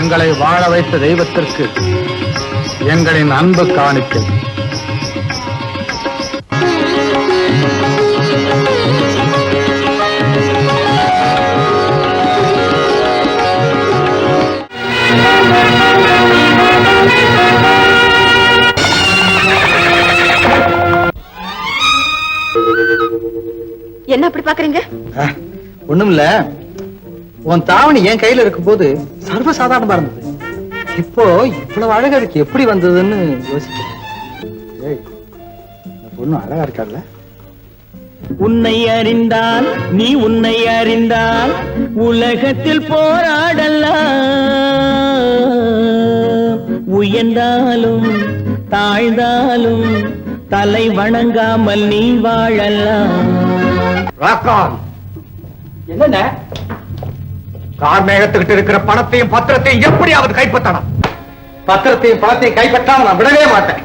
எங்களை வாழ வைத்த தெய்வத்திற்கு எங்களின் அன்பு காணிக்கை. என்ன அப்படி பாக்குறீங்க? ஒண்ணுமில்ல, உன் தாவணி என் கையில இருக்கும் போது சர்வசாதாரணமா இருந்தது. இப்போ இவ்வளவு அழகா இருக்கு, எப்படி வந்ததுன்னு யோசிக்கிறேன். பொண்ணு அழகா இருக்கால. உன்னை அறிந்தால் நீ உன்னை அறிந்தால் உலகத்தில் போராடலாம், உயர்ந்தாலும் தாழ்ந்தாலும் தலை வணங்காமல் நீ வாழலாம். என்ன கார்மேகத்துக்கிட்டு இருக்கிற பணத்தையும் பத்திரத்தையும் எப்படியாவது கைப்பற்றணும். பத்திரத்தையும் பணத்தையும் கைப்பற்றாம நான் விடவே மாட்டேன்.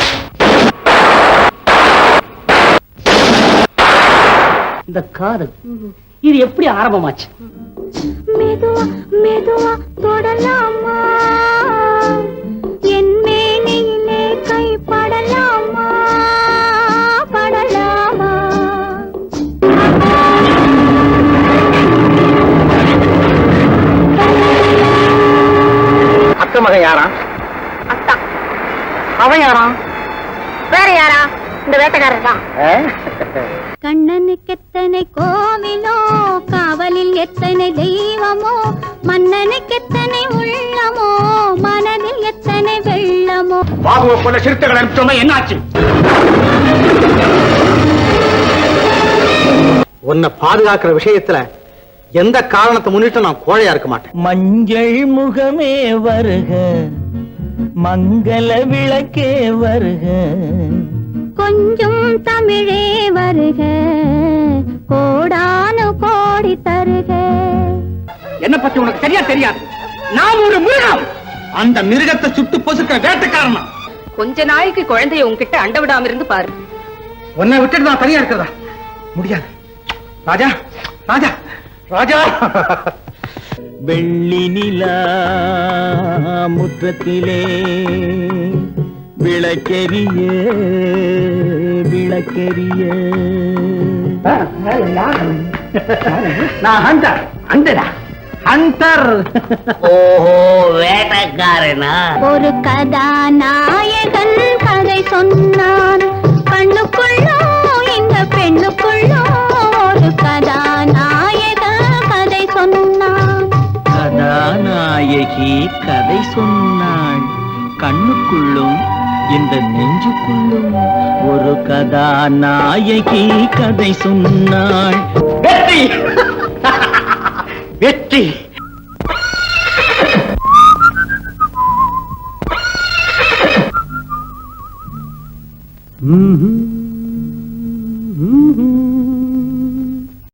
இந்த காதல் இது எப்படி ஆரம்பமாச்சு? மெதுவா மெதுவா தொடலாமா, என் மேனியிலே கை படலாமா, படலாமா. அத்த மகன் யாரா? அத்தா. அவன் யாரா? வேற யாரா? இந்த வேட்டக்காரர் தான். கண்ணனுக்கு எத்தனை கோவிலோ, காவலில் எத்தனை தெய்வமோ, மன்னனுக்கு எத்தனை உள்ளமோ, மனதில் எத்தனை வெள்ளமோ. பாபுவை போல சிறுத்தைகள் அனுப்பிச்சோமே, என்னாச்சு? உன்னை பாதுகாக்கிற விஷயத்துல எந்த காரணத்தை முன்னிட்டு நான் கோழையா இருக்க மாட்டேன். மஞ்சள் முகமே வருக, மங்கள விளக்கே வருக, கொஞ்சம் தமிழே வருக, கோடானு கோடி தருக. என்ன பத்தி உனக்கு சரியா தெரியாது. நான் ஒரு மிருகம். அந்த மிருகத்தை சுட்டு பொசுக்கிற வேட்டக்காரனா. கொஞ்ச நாளைக்கு குழந்தைய உன்கிட்ட அண்ட விடாம இருந்து பாரு. உன்னை விட்டுட்டு நான் தனியா இருக்கிறதா? முடியாது. ராஜா ராஜா ராஜா. வெள்ளி நிலா முற்றத்திலே விளக்கெரிய விளக்கெரிய. நான் ஹண்டர். ஹண்டரா? ஹண்டர். ஓஹோ, வேட்டக்காரனா? ஒரு கதாநாயகன் கதை சொன்னான், கண்ணுக்குள்ளோ இந்த பெண்ணுக்குள்ளோ ஒரு கதாநாயகன் கதை சொன்னான். கதாநாயகி கதை சொன்னாள், கண்ணுக்குள்ளும் இந்த நெஞ்சுக்குள்ளும் ஒரு கதாநாயகி கதை சொன்னாள். வெற்றி. வெற்றி. ம்ஹும்.